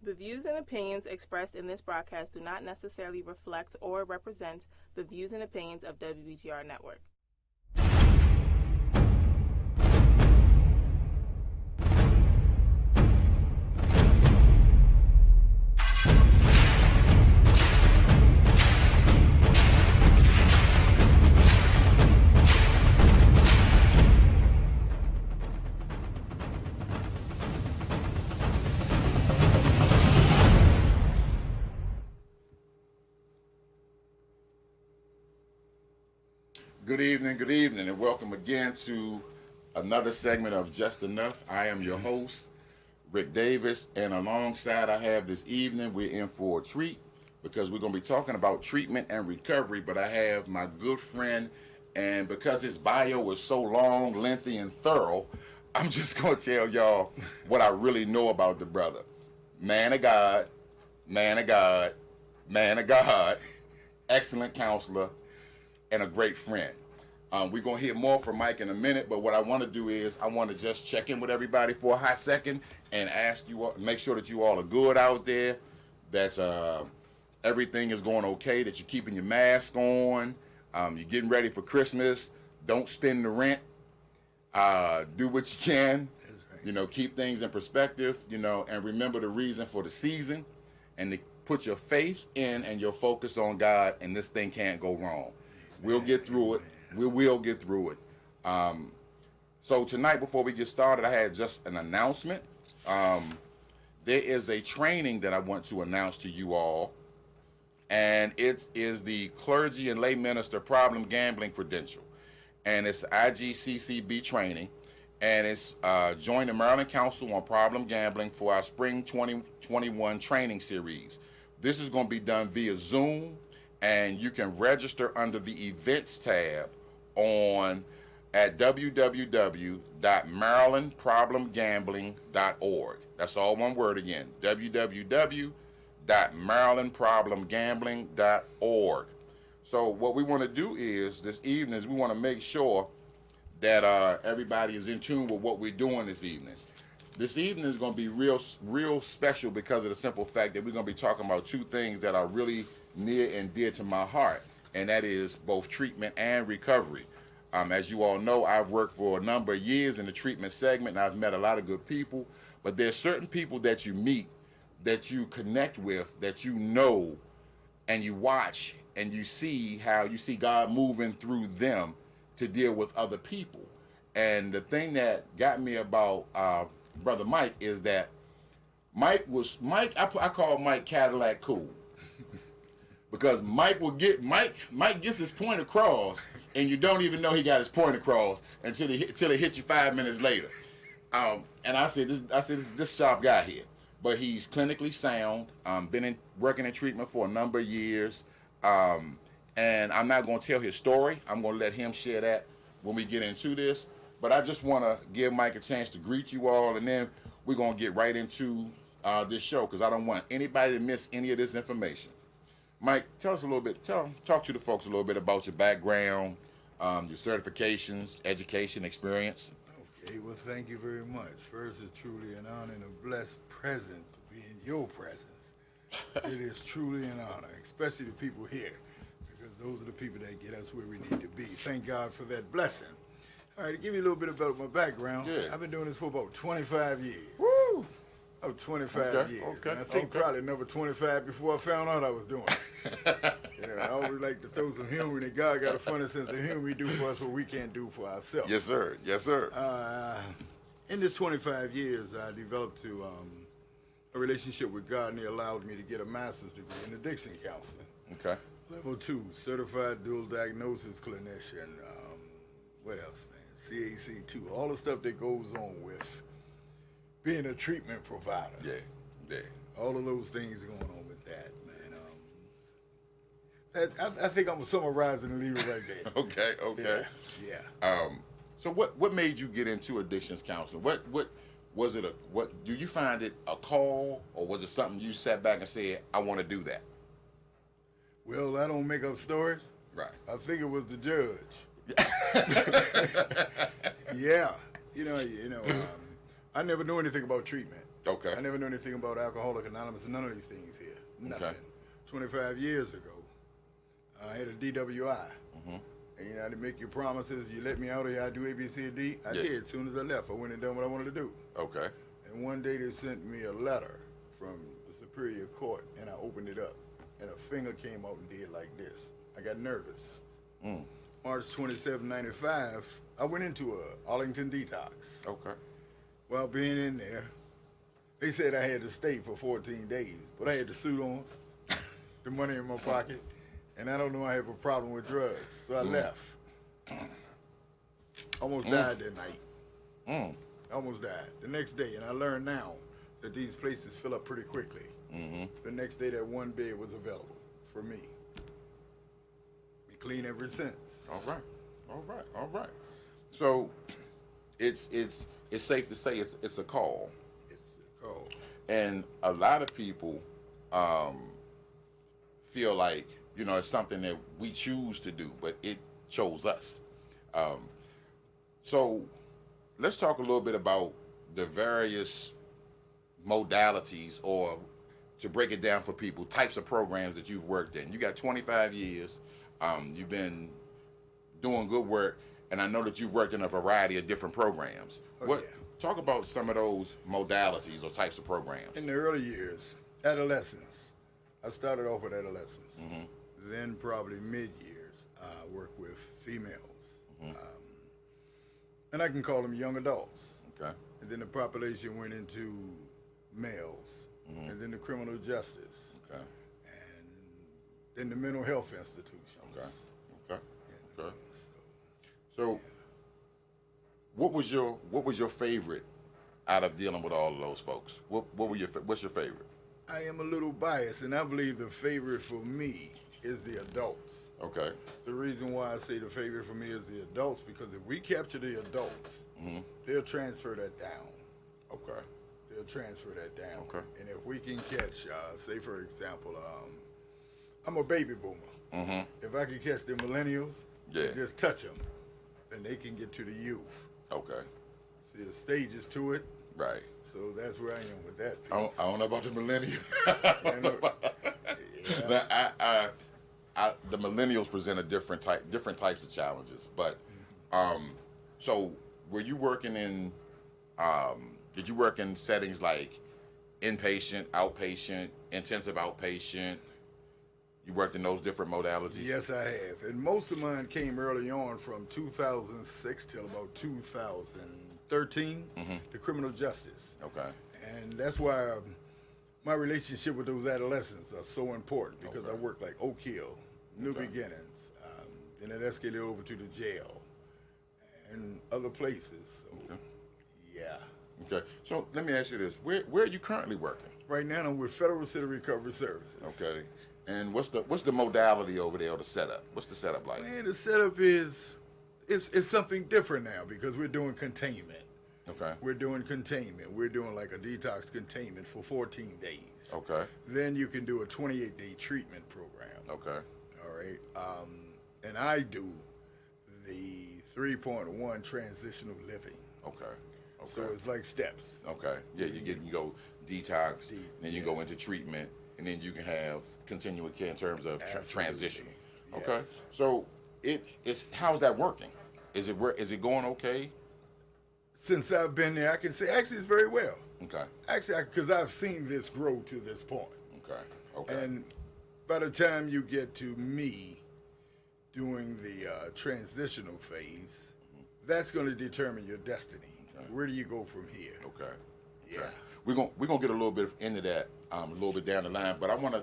The views and opinions expressed in this broadcast do not necessarily reflect or represent the views and opinions of WBGR Network. Good evening, and welcome again to another segment of Just Enough. I am your host, Rick Davis, and alongside I have this evening, we're in for a treat because we're going to be talking about treatment and recovery, but I have my good friend, and because his bio is so long, lengthy, and thorough, I'm just going to tell y'all what I really know about the brother. Man of God, man of God, man of God, excellent counselor, and a great friend. We're going to hear more from Mike in a minute, but what I want to do is I want to just check in with everybody for a hot second and ask you all, make sure that you all are good out there, that everything is going okay, that you're keeping your mask on, you're getting ready for Christmas, don't spend the rent, do what you can, you know, keep things in perspective, you know, and remember the reason for the season, and to put your faith in and your focus on God, and this thing can't go wrong. We'll get through it. We will get through it. So tonight, before we get started, I had just an announcement. There is a training that I want to announce to you all, and it is the Clergy and Lay Minister Problem Gambling Credential, and it's IGCCB training, and it's join the Maryland Council on Problem Gambling for our Spring 2021 training series. This is going to be done via Zoom, and you can register under the events tab at www.marylandproblemgambling.org. That's all one word again, www.marylandproblemgambling.org. So what we want to do is this evening is we want to make sure that everybody is in tune with what we're doing this evening. This evening is going to be real special because of the simple fact that we're going to be talking about two things that are really near and dear to my heart, and that is both treatment and recovery. As you all know, I've worked for a number of years in the treatment segment, and I've met a lot of good people, but there's certain people that you meet, that you connect with, that you know, and you watch, and you see how you see God moving through them to deal with other people. And the thing that got me about Brother Mike is that I call Mike Cadillac Cool. Because Mike gets his point across, and you don't even know he got his point across until it hit you 5 minutes later. And I said, this sharp guy here, but he's clinically sound. Been working in treatment for a number of years, and I'm not going to tell his story. I'm going to let him share that when we get into this. But I just want to give Mike a chance to greet you all, and then we're going to get right into this show because I don't want anybody to miss any of this information. Mike, tell us a little bit, talk to the folks a little bit about your background, your certifications, education, experience. Okay, well, thank you very much. First, it's truly an honor and a blessed present to be in your presence. It is truly an honor, especially the people here, because those are the people that get us where we need to be. Thank God for that blessing. All right, to give you a little bit about my background, I've been doing this for about 25 years. Woo! Oh, 25 years. Okay. And I think probably number 25 before I found out I was doing it. I always like to throw some humor in it. God got a funny sense of humor. He do for us what we can't do for ourselves. Yes, sir. Yes, sir. In this 25 years, I developed a relationship with God, and He allowed me to get a master's degree in addiction counseling. Okay. Level 2, certified dual diagnosis clinician. What else, man? CAC 2. All the stuff that goes on with being a treatment provider. Yeah. All of those things going on with that, man. I think I'm gonna summarize and leave it right there. Okay. Yeah. So what made you get into addictions counseling? What was it? What do you find it a call, or was it something you sat back and said, I want to do that? Well, I don't make up stories. Right. I think it was the judge. Yeah. I never knew anything about treatment. Okay. I never knew anything about Alcoholics Anonymous and none of these things here. Nothing. Okay. 25 years ago, I had a DWI. And you know, to make your promises, you let me out of here, I do A, B, C, and D. I did. As soon as I left, I went and done what I wanted to do. Okay. And one day they sent me a letter from the Superior Court, and I opened it up, and a finger came out and did like this. I got nervous. March 27, 95, I went into a Arlington detox. Okay. While being in there, they said I had to stay for 14 days, but I had the suit on, the money in my pocket, and I don't know I have a problem with drugs, so I left. Almost died that night. Almost died. The next day, and I learned now that these places fill up pretty quickly. The next day, that one bed was available for me. Be clean ever since. All right. So, it's safe to say it's a call. It's a call. And a lot of people feel like, you know, it's something that we choose to do, but it chose us. So let's talk a little bit about the various modalities, or to break it down for people, types of programs that you've worked in. You got 25 years. You've been doing good work, and I know that you've worked in a variety of different programs. Talk about some of those modalities or types of programs. In the early years, adolescence. I started off with adolescents. Then probably mid-years, I worked with females. And I can call them young adults. Okay. And then the population went into males. And then the criminal justice. Okay. And then the mental health institutions. Okay. So what was your favorite out of dealing with all of those folks? What's your favorite? I am a little biased, and I believe the favorite for me is the adults. Okay. The reason why I say the favorite for me is the adults, because if we capture the adults, they'll transfer that down. Okay. They'll transfer that down. Okay. And if we can catch, say for example, I'm a baby boomer. If I can catch the millennials, just touch them, then they can get to the youth. Okay. See, the stages to it. Right. So that's where I am with that piece. I don't know about the millennials. The millennials present a different types of challenges. But so were you working in? Did you work in settings like inpatient, outpatient, intensive outpatient? You worked in those different modalities? Yes, I have. And most of mine came early on from 2006 till about 2013, the criminal justice. Okay. And that's why my relationship with those adolescents are so important, because I work like Oak Hill, New Beginnings, then it escalated over to the jail and other places. So, yeah. Okay. So let me ask you this: Where are you currently working? Right now, I'm with Federal City Recovery Services. Okay. And what's the modality over there, or the setup? What's the setup like? Man, the setup is it's something different now, because we're doing containment. Okay. We're doing containment. We're doing like a detox containment for 14 days. Okay. Then you can do a 28-day treatment program. Okay. All right. And I do the 3.1 transitional living. Okay. So it's like steps. Okay. Yeah, you go detox, then you go into treatment, and then you can have continual care in terms of transition. Okay. Yes. So how's that working? Is it going okay? Since I've been there, I can say actually it's very well. Okay. Actually, because I've seen this grow to this point. Okay. Okay. And by the time you get to me doing the transitional phase, that's going to determine your destiny. Okay. Where do you go from here? Okay. Yeah. Okay. We're gonna get a little bit into that a little bit down the line, but I wanna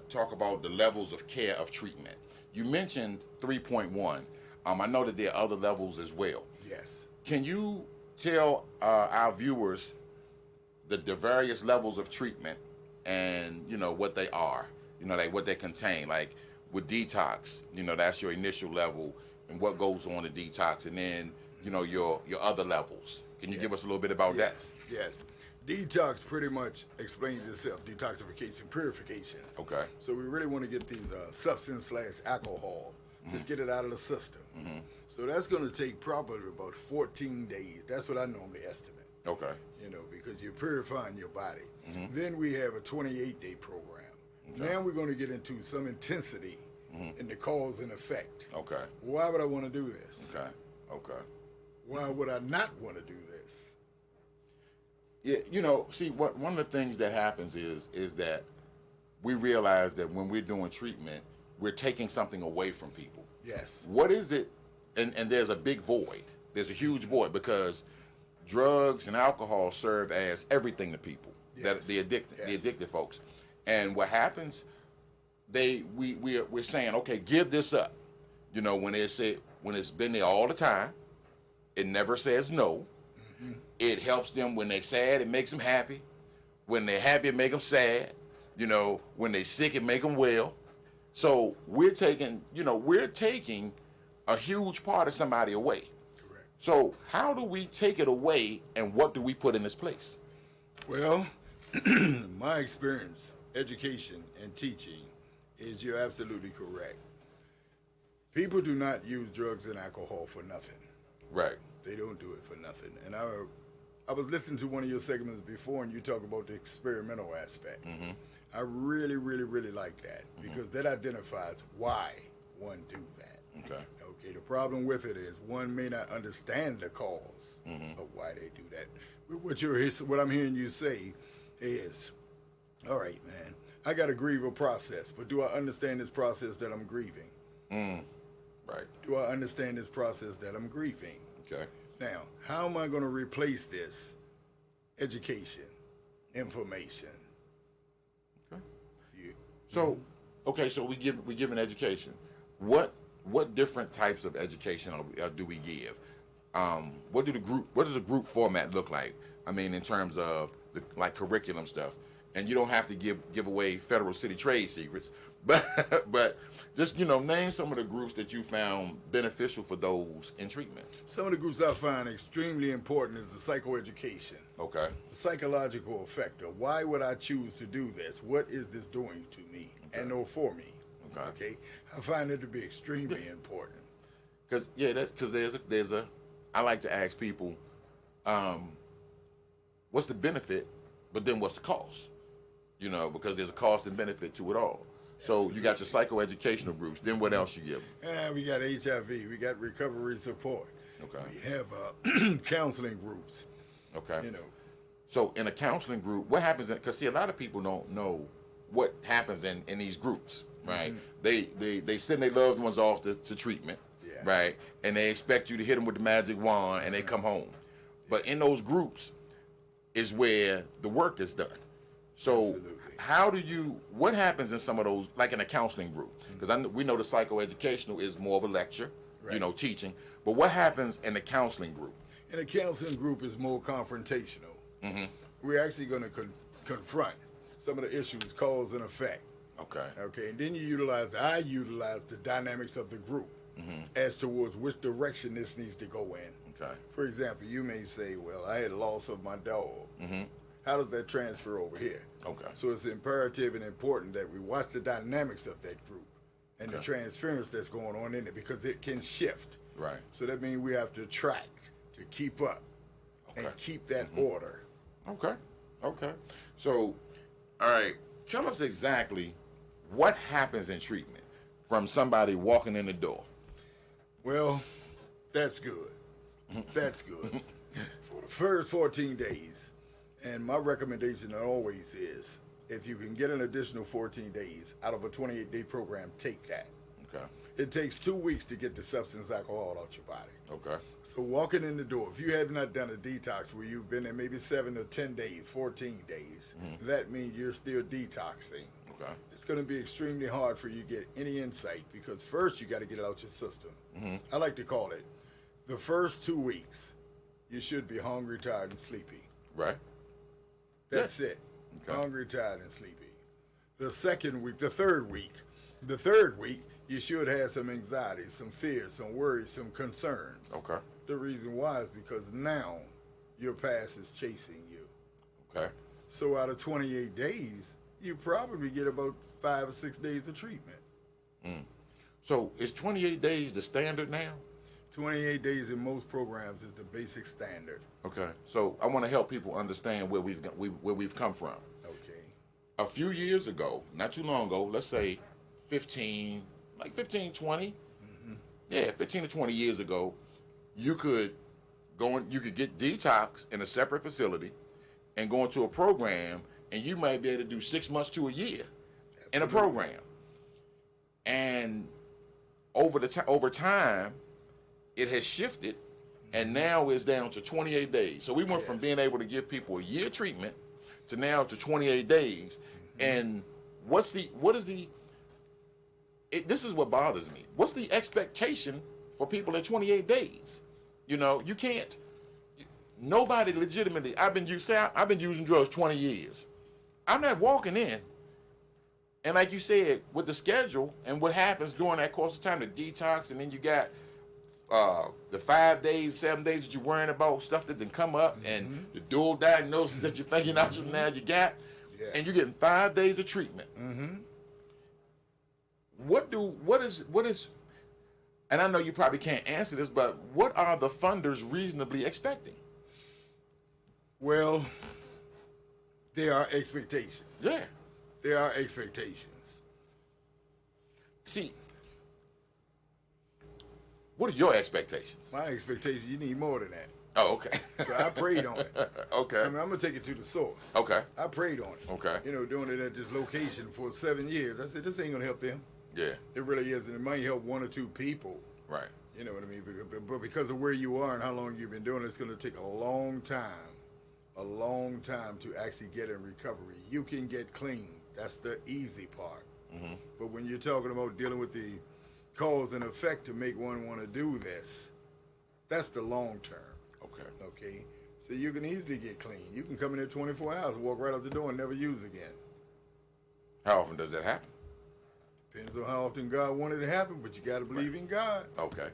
talk about the levels of care of treatment. You mentioned 3.1. I know that there are other levels as well. Yes. Can you tell our viewers the various levels of treatment and what they are, like what they contain? Like with detox, that's your initial level, and what goes on in detox, and then your other levels. Can you give us a little bit about that? Yes. Detox pretty much explains itself. Detoxification, purification. Okay. So we really want to get these substance/alcohol, just get it out of the system. So that's going to take probably about 14 days. That's what I normally estimate. Okay. because you're purifying your body. Then we have a 28-day program. Now we're going to get into some intensity in the cause and effect. Okay. Why would I want to do this? Okay. Why would I not want to do this? Yeah, see, one of the things that happens is that we realize that when we're doing treatment, we're taking something away from people. Yes. What is it? And there's a big void. There's a huge void because drugs and alcohol serve as everything to people. That the addicted folks. And what happens? We're saying, okay, give this up. When it's been there all the time, it never says no. It helps them when they're sad, it makes them happy. When they're happy, it makes them sad. When they're sick, it make them well. So we're taking a huge part of somebody away. Correct. So how do we take it away, and what do we put in its place? Well, my experience, education, and teaching is you're absolutely correct. People do not use drugs and alcohol for nothing. Right. They don't do it for nothing. And I was listening to one of your segments before, and you talk about the experimental aspect. I really, really, really like that because that identifies why one do that. Okay. The problem with it is one may not understand the cause of why they do that. What I'm hearing you say is, all right, man, I got to grieve a process, but do I understand this process that I'm grieving? Right. Do I understand this process that I'm grieving? Okay. Now, how am I going to replace this? Education, information. Okay. So we give an education. What different types of education do we give? What does a group format look like? I mean, in terms of the curriculum stuff. And you don't have to give away federal city trade secrets, but just name some of the groups that you found beneficial for those in treatment. Some of the groups I find extremely important is the psychoeducation. Okay. The psychological effect of why would I choose to do this? What is this doing to me and or for me? Okay. I find it to be extremely important. Because there's a I like to ask people, what's the benefit, but then what's the cost? Because there's a cost and benefit to it all. So you got your psychoeducational groups. Then what else you give them? We got HIV. We got recovery support. Okay. We have counseling groups. Okay. So in a counseling group, what happens? Because a lot of people don't know what happens in these groups, right? They send their loved ones off to treatment, right? And they expect you to hit them with the magic wand, and they come home. But in those groups is where the work is done. So what happens in some of those, like in a counseling group? Because we know the psychoeducational is more of a lecture, teaching. But what happens in the counseling group? In a counseling group is more confrontational. We're actually going to confront some of the issues, cause and effect. Okay. And then I utilize the dynamics of the group as towards which direction this needs to go in. Okay. For example, you may say, well, I had loss of my dog. How does that transfer over here? Okay. So it's imperative and important that we watch the dynamics of that group and the transference that's going on in it because it can shift. Right. So that means we have to track to keep up and keep that order. Okay. So, all right, tell us exactly what happens in treatment from somebody walking in the door. Well, that's good. That's good. For the first 14 days, and my recommendation always is, if you can get an additional 14 days out of a 28-day program, take that. Okay. It takes 2 weeks to get the substance alcohol out your body. Okay. So walking in the door, if you have not done a detox where you've been there maybe 7 or 10 days, 14 days, that means you're still detoxing. Okay. It's going to be extremely hard for you to get any insight because first you got to get it out your system. I like to call it the first 2 weeks, you should be hungry, tired, and sleepy. Right. That's it. Okay. Hungry, tired, and sleepy. The third week, you should have some anxiety, some fears, some worries, some concerns. Okay. The reason why is because now your past is chasing you. Okay. So out of 28 days, you probably get about 5 or 6 days of treatment. So is 28 days the standard now? 28 days in most programs is the basic standard. Okay. So I want to help people understand where we've come from. Okay. A few years ago, not too long ago, let's say 15, 20. Yeah, 15 to 20 years ago, you could get detox in a separate facility and go into a program, and you might be able to do 6 months to a year in a program. And over time, it has shifted, and now it's down to 28 days. So we went from being able to give people a year treatment to now to 28 days. And this is what bothers me. What's the expectation for people in 28 days? You know, you can't. Nobody legitimately. I've been using drugs 20 years. I'm not walking in. And like you said, with the schedule and what happens during that course of time, the detox, and then you got the 5 days, 7 days that you're worrying about stuff that didn't come up, and the dual diagnosis that you're figuring out now you got, and you're getting 5 days of treatment. What is, and I know you probably can't answer this, but what are the funders reasonably expecting? Well, there are expectations. Yeah. There are expectations. See, what are your expectations? My expectations, you need more than that. Oh, okay. So I prayed on it. Okay. I mean, I'm going to take it to the source. Okay. I prayed on it. Okay. You know, doing it at this location for 7 years. I said, this ain't going to help them. Yeah. It really isn't. It might help 1 or 2 people. Right. You know what I mean? But because of where you are and how long you've been doing it, it's going to take a long time to actually get in recovery. You can get clean. That's the easy part. But when you're talking about dealing with the cause and effect to make one want to do this, that's the long term. Okay. So you can easily get clean. You can come in there 24 hours and walk right out the door and never use again. How often does that happen? Depends on how often God wanted it to happen, but you got to believe in God. Okay.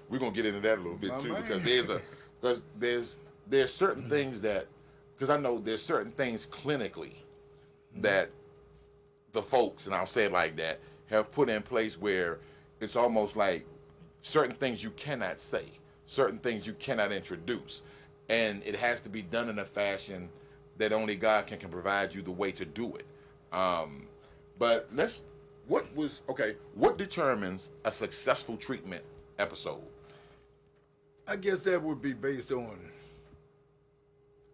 We're gonna get into that a little bit too, man. because there's certain things that, because I know there's certain things clinically that the folks, and I'll say it like that, have put in place where it's almost like certain things you cannot say, certain things you cannot introduce, and it has to be done in a fashion that only God can provide you the way to do it. But what determines a successful treatment episode? I guess that would be based on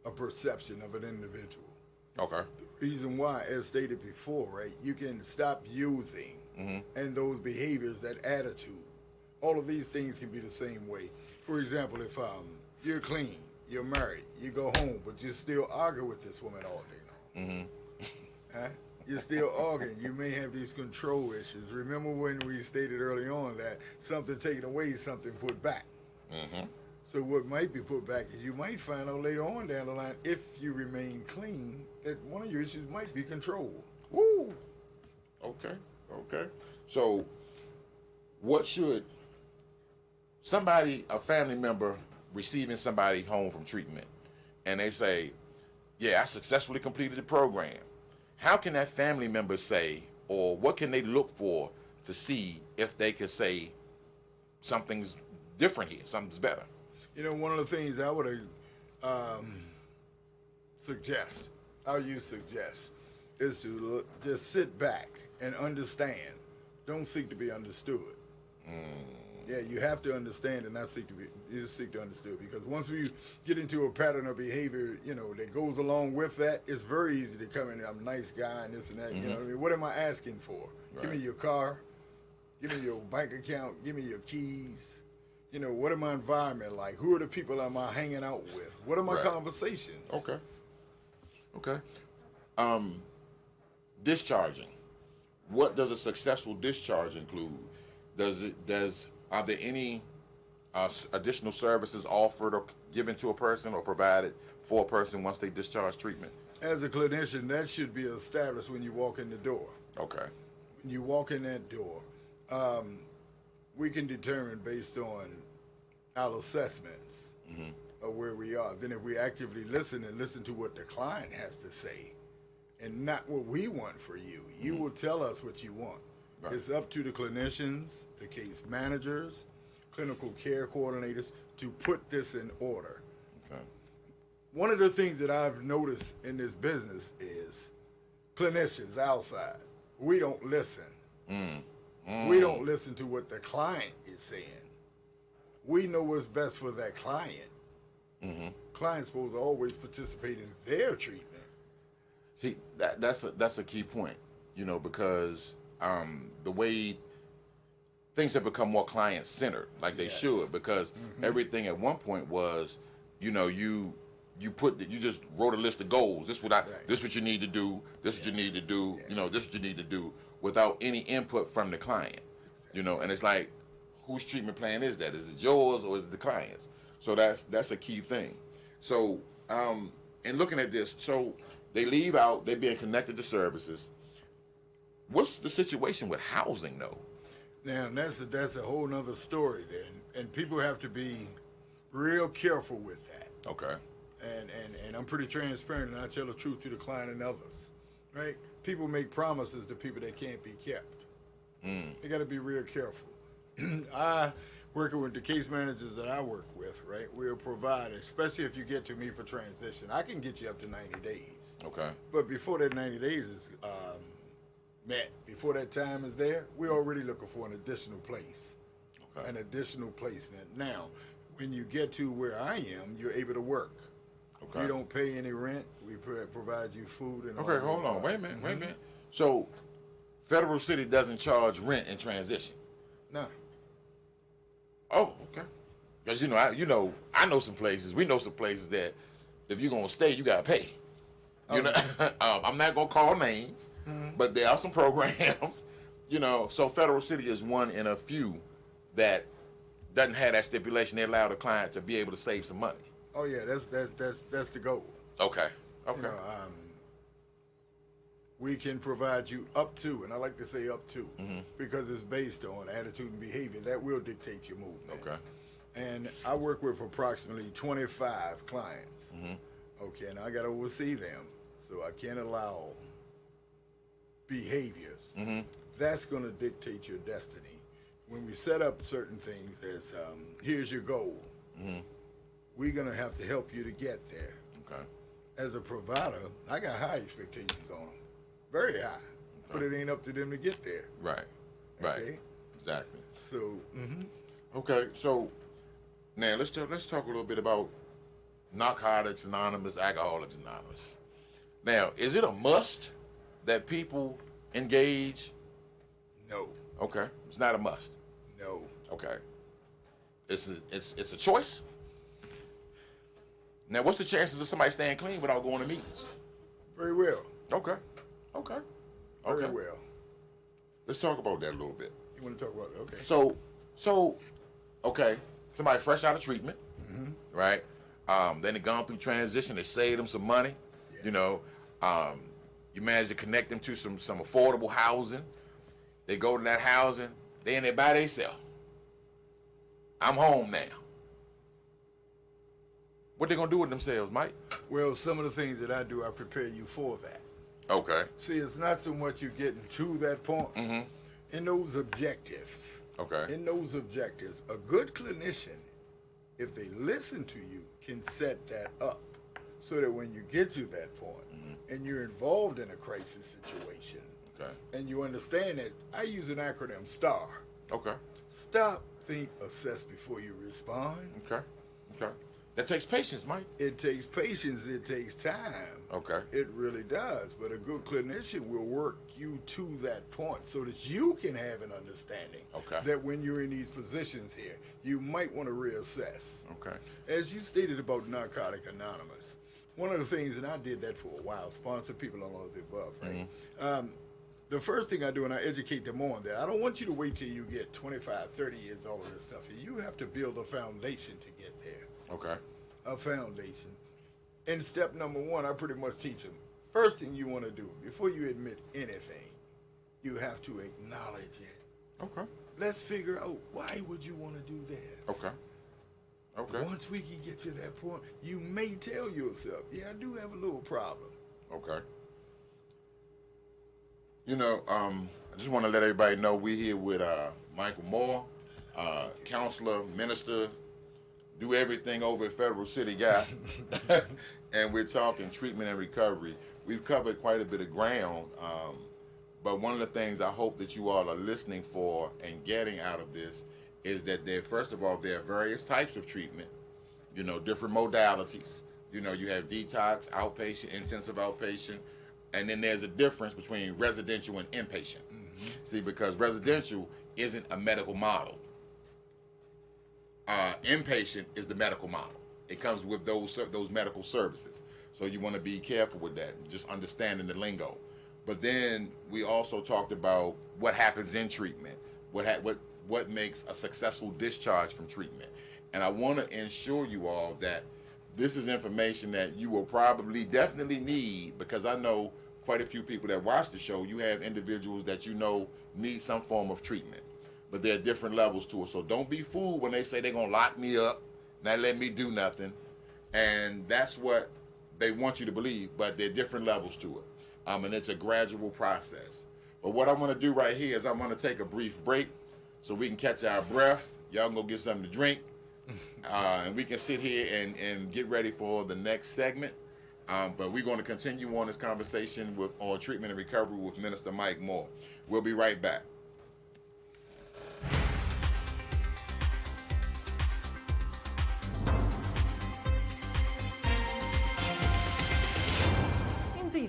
a perception of an individual. Okay. The reason why, as stated before, right, you can stop using and those behaviors, that attitude, all of these things can be the same way. For example, if you're clean, you're married, you go home, but you still argue with this woman all day long. Huh? You're still arguing. You may have these control issues. Remember when we stated early on that something taken away, something put back. So what might be put back is you might find out later on down the line, if you remain clean, that one of your issues might be control. Woo. Okay. So what should a family member receiving somebody home from treatment, and they say, yeah, I successfully completed the program. How can that family member say, or what can they look for to see if they can say something's different here, something's better? You know, one of the things I would suggest is to just sit back and understand. Don't seek to be understood. Yeah, you have to understand and not seek to be. You just seek to understood, because once we get into a pattern of behavior, you know, that goes along with that, it's very easy to come in. I'm a nice guy and this and that. You know what I mean? What am I asking for? Right. Give me your car. Give me your bank account. Give me your keys. You know, what is my environment like? Who are the people am I hanging out with? What are my conversations? Okay. Discharging. What does a successful discharge include? Are there any additional services offered or given to a person or provided for a person once they discharge treatment? As a clinician, that should be established when you walk in the door. Okay. When you walk in that door, we can determine based on our assessments of where we are. Then if we actively listen and listen to what the client has to say and not what we want for you, you will tell us what you want. Right. It's up to the clinicians, the case managers, clinical care coordinators to put this in order. Okay. One of the things that I've noticed in this business is clinicians outside, we don't listen. We don't listen to what the client is saying. We know what's best for that client. Client's supposed to always participate in their treatment. See, that's a key point, because the way things have become more client centered, like they should, because everything at one point was, you just wrote a list of goals. This what you need to do. This what you need to do. This what you need to do, without any input from the client. And it's like, whose treatment plan is that? Is it yours or is it the client's? So that's a key thing. So in looking at this, so they leave out, they're being connected to services. What's the situation with housing though? Now that's a whole nother story there, and people have to be real careful with that. Okay. And I'm pretty transparent, and I tell the truth to the client and others, right? People make promises to people that can't be kept. They got to be real careful. Working with the case managers that I work with, right? We'll provide, especially if you get to me for transition, I can get you up to 90 days. Okay. But before that 90 days is met, before that time is there, we're already looking for an additional place, an additional placement. Now, when you get to where I am, you're able to work. Okay. You don't pay any rent. We provide you food and Okay, hold on. Wait a minute. So, Federal City doesn't charge rent in transition? No. Oh, okay. Because I know some places. We know some places that if you're gonna stay, you gotta pay. I'm not gonna call names, but there are some programs. So Federal City is one in a few that doesn't have that stipulation. They allow the client to be able to save some money. Oh yeah, that's the goal. Okay. We can provide you up to, and I like to say up to, because it's based on attitude and behavior. That will dictate your movement. Okay. And I work with approximately 25 clients. Okay, and I got to oversee them, so I can't allow behaviors. That's going to dictate your destiny. When we set up certain things as, here's your goal, we're going to have to help you to get there. Okay. As a provider, I got high expectations on them. Very high, but it ain't up to them to get there. Right. Okay? Exactly. So, Okay, so now let's talk a little bit about Narcotics Anonymous, Alcoholics Anonymous. Now, is it a must that people engage? No. Okay, it's not a must. No. Okay, it's a choice. Now, what's the chances of somebody staying clean without going to meetings? Very well. Okay. Very well. Let's talk about that a little bit. You want to talk about it? Okay. So, okay, somebody fresh out of treatment, right? Then they gone through transition. They saved them some money. Yeah. You managed to connect them to some affordable housing. They go to that housing. They in there by themselves. I'm home now. What they gonna do with themselves, Mike? Well, some of the things that I do, I prepare you for that. Okay. See, it's not so much you getting to that point. In those objectives. Okay. In those objectives, a good clinician, if they listen to you, can set that up so that when you get to that point and you're involved in a crisis situation, and you understand that, I use an acronym STAR. Okay. Stop, think, assess before you respond. Okay. That takes patience, Mike. It takes patience. It takes time. Okay. It really does. But a good clinician will work you to that point so that you can have an understanding that when you're in these positions here, you might want to reassess. Okay. As you stated about Narcotic Anonymous, one of the things, and I did that for a while, sponsor people on all of the above, right? The first thing I do, and I educate them on that, I don't want you to wait till you get 25, 30 years, all of this stuff. You have to build a foundation to get there. Okay. A foundation. And step number one, I pretty much teach them. First thing you want to do, before you admit anything, you have to acknowledge it. Okay. Let's figure out, why would you want to do this? Okay. Once we can get to that point, you may tell yourself, yeah, I do have a little problem. Okay. I just want to let everybody know we're here with Michael Moore. counselor, minister, do everything over at Federal City guy. And we're talking treatment and recovery. We've covered quite a bit of ground, but one of the things I hope that you all are listening for and getting out of this is that first of all, there are various types of treatment, different modalities. You have detox, outpatient, intensive outpatient, and then there's a difference between residential and inpatient. Mm-hmm. See, because residential isn't a medical model. Inpatient is the medical model. It comes with those medical services. So you want to be careful with that, just understanding the lingo. But then we also talked about what happens in treatment, what makes a successful discharge from treatment. And I want to ensure you all that this is information that you will definitely need, because I know quite a few people that watch the show, you have individuals that need some form of treatment. But there are different levels to it. So don't be fooled when they say they're going to lock me up, not let me do nothing. And that's what they want you to believe, but there are different levels to it. And it's a gradual process. But what I want to do right here is I want to take a brief break so we can catch our breath. Y'all can go get something to drink. And we can sit here and get ready for the next segment. But we're going to continue on this conversation on treatment and recovery with Minister Mike Moore. We'll be right back.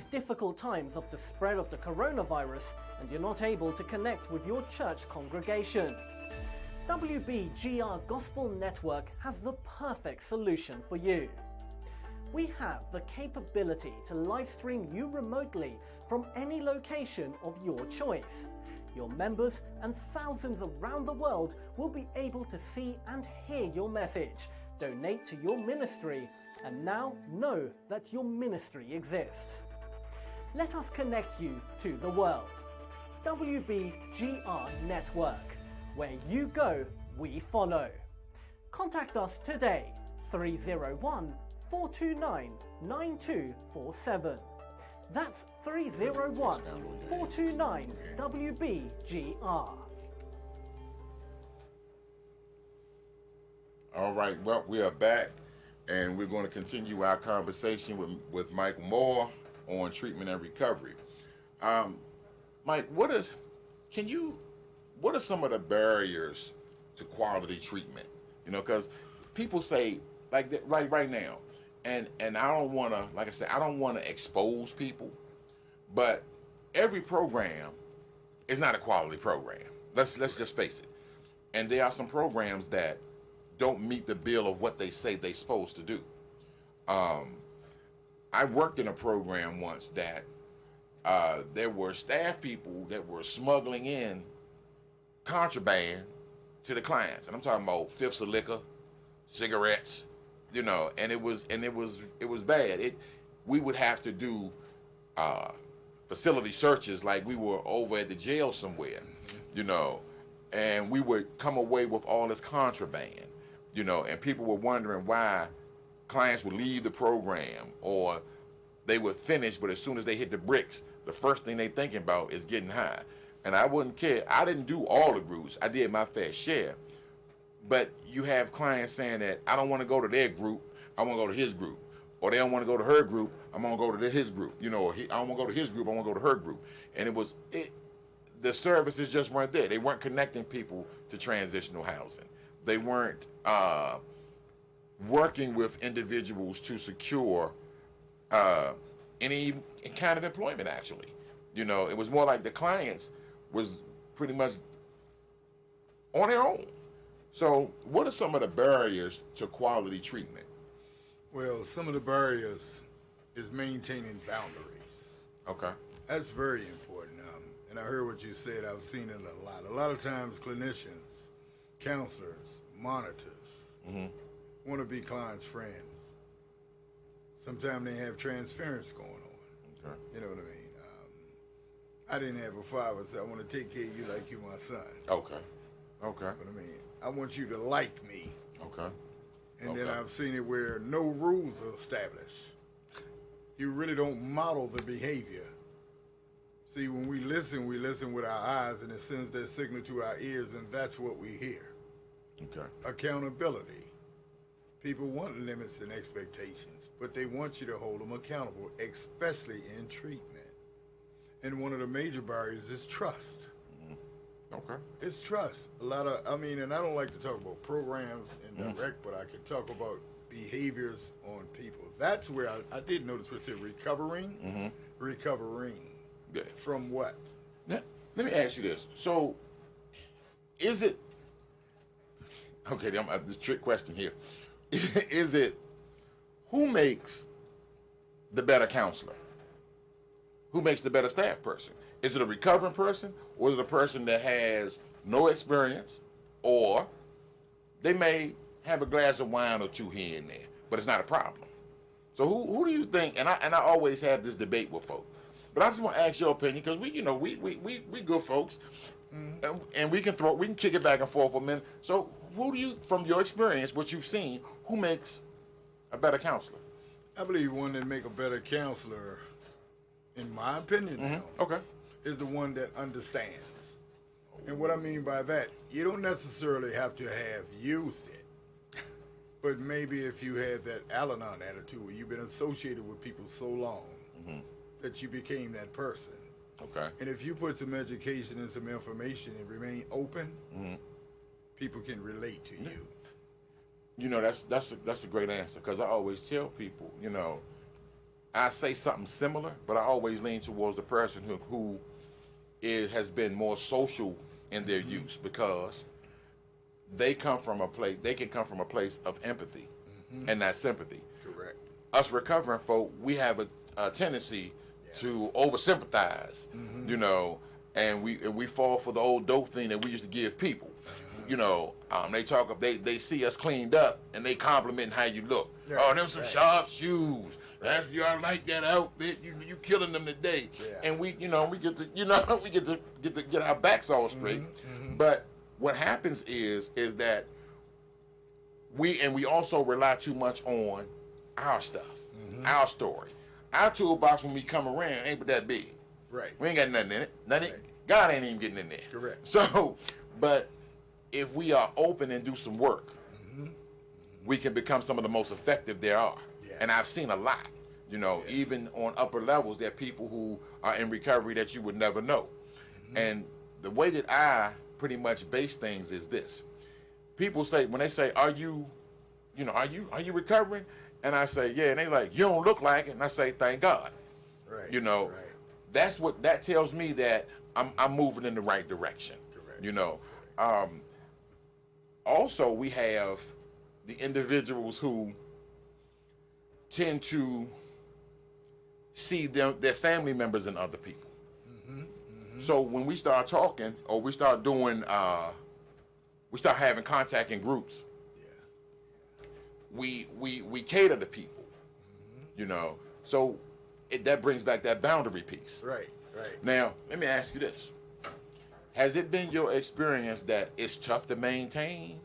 Difficult times of the spread of the coronavirus, and you're not able to connect with your church congregation, WBGR Gospel Network has the perfect solution for you. We have the capability to live stream you remotely from any location of your choice. Your members and thousands around the world will be able to see and hear your message, donate to your ministry, and now know that your ministry exists. Let us connect you to the world. WBGR Network. Where you go, we follow. Contact us today, 301-429-9247. That's 301-429-WBGR. All right, well, we are back, and we're going to continue our conversation with Mike Moore on treatment and recovery. Mike, what are some of the barriers to quality treatment? Because people say right now, and I don't want to, like I said, I don't want to expose people, but every program is not a quality program. Let's just face it. And there are some programs that don't meet the bill of what they say they're supposed to do. I worked in a program once that there were staff people that were smuggling in contraband to the clients, and I'm talking about fifths of liquor, cigarettes, and it was bad. We would have to do facility searches like we were over at the jail somewhere, and we would come away with all this contraband, and people were wondering why clients would leave the program, or they would finish, but as soon as they hit the bricks, the first thing they thinking about is getting high. And I wouldn't care. I didn't do all the groups. I did my fair share. But you have clients saying that I don't want to go to their group, I want to go to his group. Or they don't want to go to her group, I'm going to go to his group. Or I don't want to go to his group, I want to go to her group. And the services just weren't there. They weren't connecting people to transitional housing. They weren't working with individuals to secure any kind of employment, actually. It was more like the clients was pretty much on their own. So what are some of the barriers to quality treatment? Well, some of the barriers is maintaining boundaries. Okay. That's very important. And I heard what you said. I've seen it a lot. A lot of times clinicians, counselors, monitors want to be clients' friends. Sometimes they have transference going on. Okay. You know what I mean? I didn't have a father, so I want to take care of you like you my son. Okay. Okay. But I mean, I want you to like me. Okay. And then I've seen it where no rules are established. You really don't model the behavior. See, when we listen with our eyes, and it sends that signal to our ears, and that's what we hear. Okay. Accountability. People want limits and expectations, but they want you to hold them accountable, especially in treatment. And one of the major barriers is trust. Okay. It's trust. And I don't like to talk about programs and direct, but I can talk about behaviors on people. That's where I did notice we said recovering. Yeah. From what? Now, let me ask you this. So, is it okay? This trick question here. Is it who makes the better counselor? Who makes the better staff person? Is it a recovering person, or is it a person that has no experience, or they may have a glass of wine or two here and there, but it's not a problem? So who do you think? And I always have this debate with folks, but I just want to ask your opinion, because we good folks, and we can kick it back and forth for a minute. So who do you, from your experience, what you've seen, who makes a better counselor? I believe one that make a better counselor, in my opinion, now, Okay. is the one that understands. And what I mean by that, you don't necessarily have to have used it, but maybe if you have that Al-Anon attitude, where you've been associated with people so long that you became that person. Okay. And if you put some education and some information and remain open, people can relate to you. You know, that's a great answer, because I always tell people, you know, I say something similar, but I always lean towards the person who has been more social in their use, because they can come from a place of empathy and not sympathy. Correct. Us recovering folk, we have a tendency to over-sympathize, you know, and we fall for the old dope thing that we used to give people. You know, they see us cleaned up and they compliment how you look. Right, Oh, them some sharp shoes. That's you all like that outfit. You killing them today. Yeah. And we get our backs all straight. But what happens is that we also rely too much on our stuff, our story. Our toolbox when we come around ain't but that big. Right. We ain't got nothing in it. Nothing. Right. God ain't even getting in there. Correct. So, but if we are open and do some work, we can become some of the most effective there are. Yeah. And I've seen a lot, you know, Yes. even on upper levels, there are people who are in recovery that you would never know. And the way that I pretty much base things is this. People say, when they say, are you recovering? And I say, yeah, and they like, you don't look like it. And I say, thank God. Right. You know, Right. that tells me that I'm moving in the right direction. Correct. You know, also we have the individuals who tend to see their family members in other people. So when we start talking, or we start doing, we start having contact in groups, we cater to people, you know. So that brings back that boundary piece. Right. Right. Now, let me ask you this. Has it been your experience that it's tough to maintain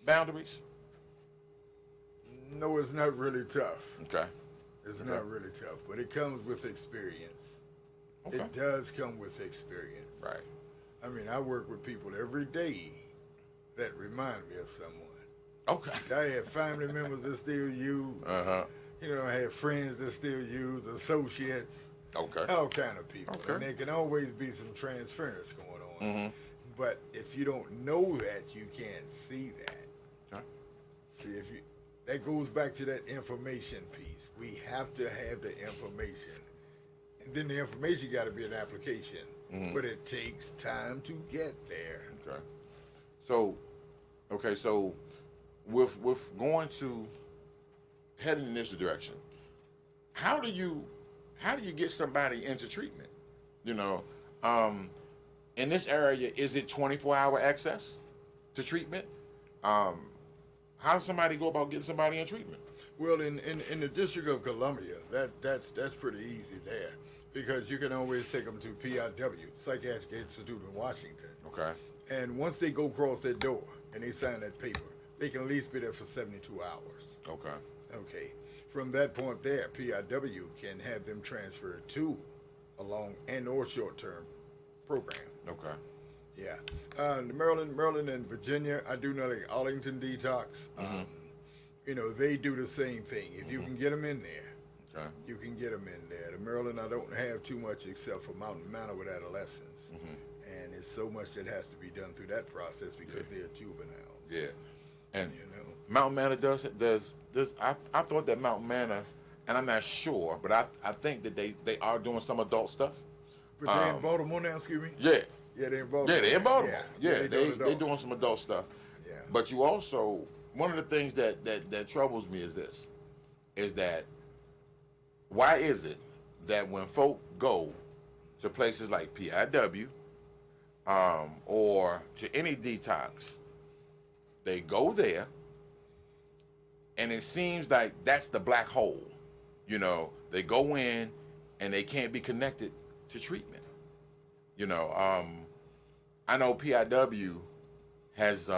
boundaries? No, it's not really tough. Okay. It's not really tough, but it comes with experience. Okay. It does come with experience. Right. I mean, I work with people every day that remind me of someone. Okay. I have family members that still use. You know, I have friends that still use, associates. Okay. All kind of people. Okay. And there can always be some transference going on. But if you don't know that, you can't see that. Okay. See, that goes back to that information piece. We have to have the information. And then the information got to be an application. But it takes time to get there. Okay. So with going to heading in this direction, how do you get somebody into treatment? You know, in this area, is it 24-hour access to treatment? How does somebody go about getting somebody in treatment? Well, in the District of Columbia, that's pretty easy there, because you can always take them to PIW, Psychiatric Institute in Washington. Okay. And once they go across that door and they sign that paper, they can at least be there for 72 hours. Okay. Okay. From that point there, PIW can have them transferred to a long and or short-term program. Okay. Yeah. The Maryland and Virginia, I do know like Arlington Detox. They do the same thing. If you can get them in there, Okay. you can get them in there. The Maryland, I don't have too much except for Mountain Manor with adolescents. And it's so much that has to be done through that process because they're juveniles. Yeah. And Mountain Manor does. I thought that Mountain Manor, and I'm not sure, but I think that they are doing some adult stuff. But they're in Baltimore now, excuse me? Yeah. Yeah, they're in Baltimore. Yeah, they're in Baltimore. Yeah, they're they doing some adult stuff. Yeah. But you also, one of the things that troubles me is this, is that why is it that when folk go to places like PIW or to any detox, they go there and it seems like that's the black hole. They go in and they can't be connected to treatment. I know PIW has,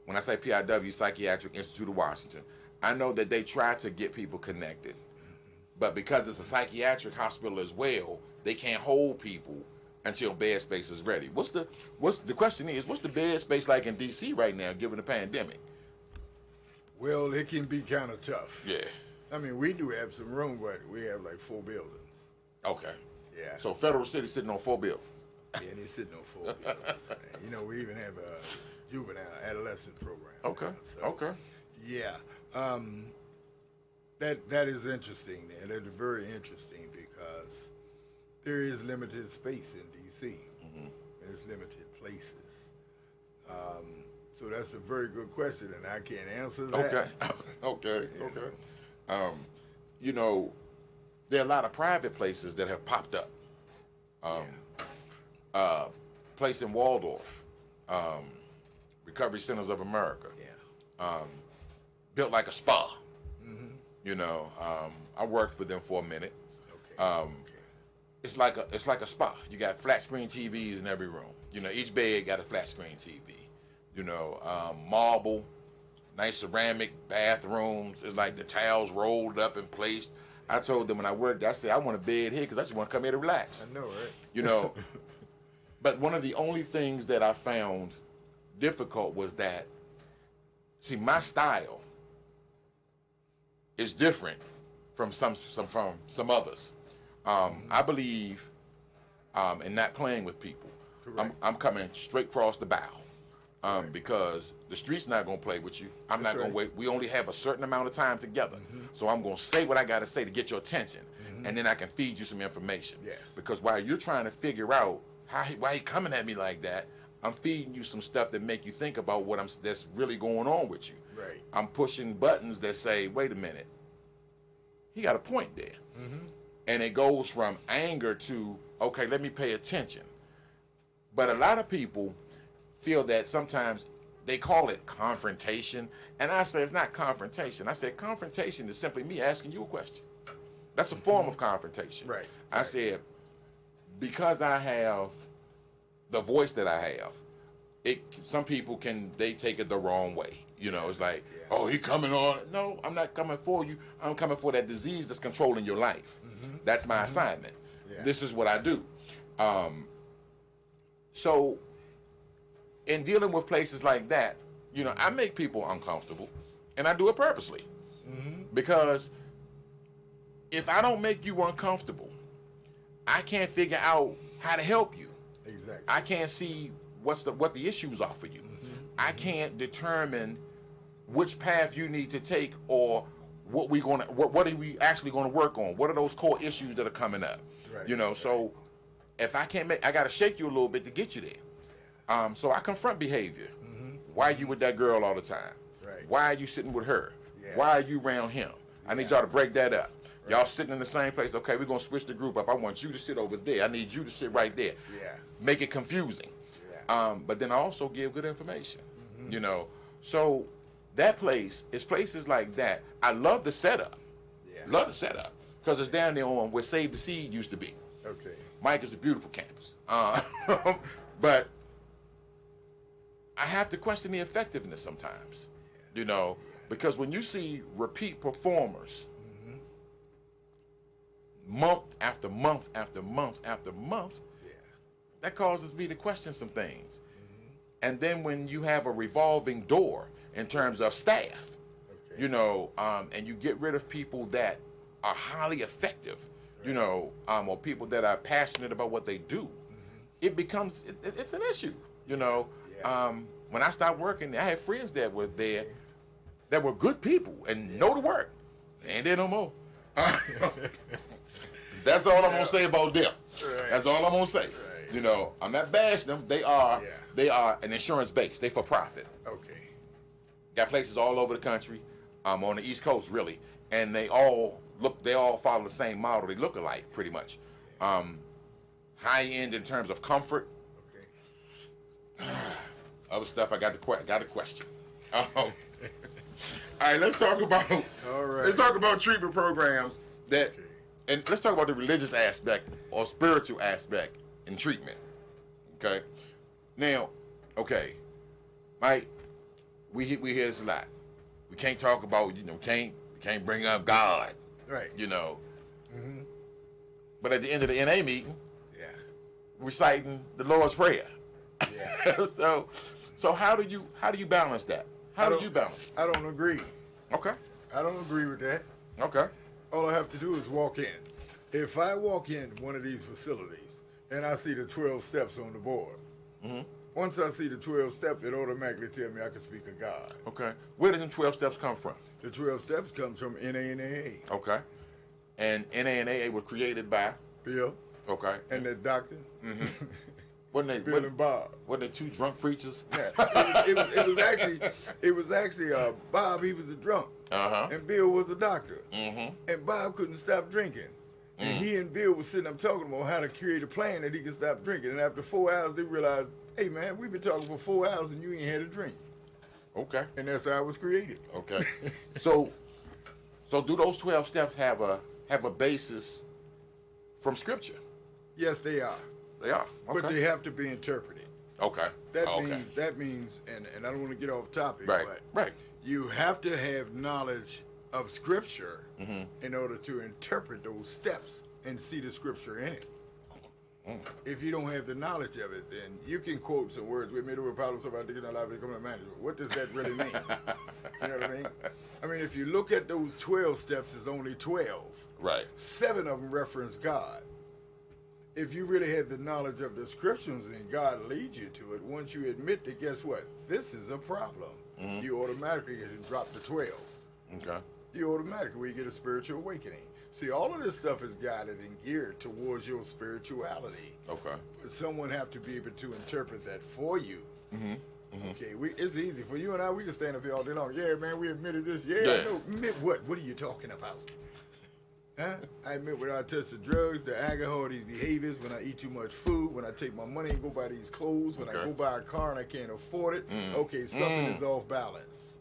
when I say PIW, Psychiatric Institute of Washington, I know that they try to get people connected, but because it's a psychiatric hospital as well, they can't hold people until bed space is ready. The question is, what's the bed space like in DC right now, given the pandemic? Well, it can be kind of tough. Yeah. I mean, we do have some room, but we have like 4 buildings. Okay. Yeah. So Federal City sitting on 4 buildings. Yeah, and they're sitting on 4 buildings. Man. We even have a juvenile adolescent program. Okay. Now, so, Okay. Yeah. That is interesting there. That is very interesting because there is limited space in D.C. There's limited places. So that's a very good question, and I can't answer that. Okay. There are a lot of private places that have popped up. Place in Waldorf, Recovery Centers of America. Yeah. Built like a spa. I worked for them for a minute. Okay. It's like a spa. You got flat screen TVs in every room. Each bed got a flat screen TV. Marble, nice ceramic bathrooms. It's like the towels rolled up and placed. I told them when I worked, I said I want a bed here because I just want to come here to relax. I know, right? But one of the only things that I found difficult was that, see, my style is different from some others. I believe in not playing with people. I'm coming straight across the bow. Because the street's not going to play with you. I'm not going to wait. We only have a certain amount of time together. So I'm going to say what I got to say to get your attention. And then I can feed you some information. Yes. Because while you're trying to figure out why he coming at me like that, I'm feeding you some stuff that make you think about that's really going on with you. Right. I'm pushing buttons that say, wait a minute, he got a point there. And it goes from anger to, okay, let me pay attention. But a lot of people feel that sometimes they call it confrontation. And I say it's not confrontation. I said confrontation is simply me asking you a question. That's a form of confrontation. Right. I said, because I have the voice that I have, some people they take it the wrong way. It's like, oh, he coming on. No, I'm not coming for you. I'm coming for that disease that's controlling your life. That's my assignment. Yeah. This is what I do. So in dealing with places like that, I make people uncomfortable, and I do it purposely. Because if I don't make you uncomfortable, I can't figure out how to help you. Exactly. I can't see what the issues are for you. I can't determine which path you need to take or what are we actually going to work on? What are those core issues that are coming up? Right. So if I can't I got to shake you a little bit to get you there. So I confront behavior. Why are you with that girl all the time? Right. Why are you sitting with her? Yeah. Why are you around him? I need y'all to break that up. Right. Y'all sitting in the same place. Okay, we're going to switch the group up. I want you to sit over there. I need you to sit right there. Yeah. Make it confusing. Yeah. But then I also give good information. So that place is places like that. I love the setup. Yeah. Love the setup because it's down there on where Save the Seed used to be. Okay. Mike is a beautiful campus. But I have to question the effectiveness sometimes, because when you see repeat performers month after month after month after month, that causes me to question some things. And then when you have a revolving door in terms of staff, Okay. you know, and you get rid of people that are highly effective, you know, or people that are passionate about what they do, it becomes, it's an issue, you know. Yeah. When I stopped working, I had friends that were there that were good people and know the work. They ain't there no more. That's all I'm gonna say about them. Right. That's all I'm gonna say. Right. You know, I'm not bashing them. They are an insurance base. They for profit. Okay. Got places all over the country, on the East Coast really, and they all follow the same model. They look alike pretty much. High end in terms of comfort. Okay. Other stuff I got a question. All right, let's talk about All right. let's talk about treatment programs that, Okay. and let's talk about the religious aspect or spiritual aspect in treatment. Okay, now, okay, Mike, we hear this a lot. We can't talk about, you know, can't bring up God, Right. you know. But at the end of the NA meeting, Yeah. reciting the Lord's Prayer. Yeah. so how do you balance that? How do you balance it? I don't agree. Okay. I don't agree with that. Okay. All I have to do is walk in. If I walk in one of these facilities and I see the 12 steps on the board, once I see the 12 steps, it automatically tells me I can speak of God. Okay. Where did the 12 steps come from? The 12 steps comes from NANAA. Okay. And NANAA was created by. Bill Okay. and the doctor, Wasn't Bill and Bob. they two drunk preachers? Yeah. It was actually Bob. He was a drunk, and Bill was a doctor. And Bob couldn't stop drinking. And he and Bill was sitting up talking about how to create a plan that he could stop drinking. And after 4 hours, they realized, hey man, we've been talking for 4 hours and you ain't had a drink. Okay. And that's how it was created. Okay. So do those 12 steps have a basis from Scripture? Yes, they are. They are. Okay. But they have to be interpreted. Okay. That Okay. means, and I don't want to get off topic, Right. but Right. you have to have knowledge of Scripture in order to interpret those steps and see the Scripture in it. If you don't have the knowledge of it, then you can quote some words. We made over problems about digging our life becoming a manager. What does that really mean? You know what I mean? I mean, if you look at those 12 steps, it's only 12. Right. 7 of them reference God. If you really have the knowledge of the scriptures and God leads you to it, once you admit that, guess what? This is a problem. You automatically drop to 12. Okay. You automatically get a spiritual awakening. See, all of this stuff is guided and geared towards your spirituality. Okay. But someone have to be able to interpret that for you. Okay, it's easy for you and I. We can stand up here all day long. Yeah, man, we admitted this. Yeah, Yeah. I know. Admit what? What are you talking about? Huh? I admit when I touch the drugs, the alcohol, these behaviors, when I eat too much food, when I take my money and go buy these clothes, when I Okay. go buy a car and I can't afford it. Okay, something is off balance.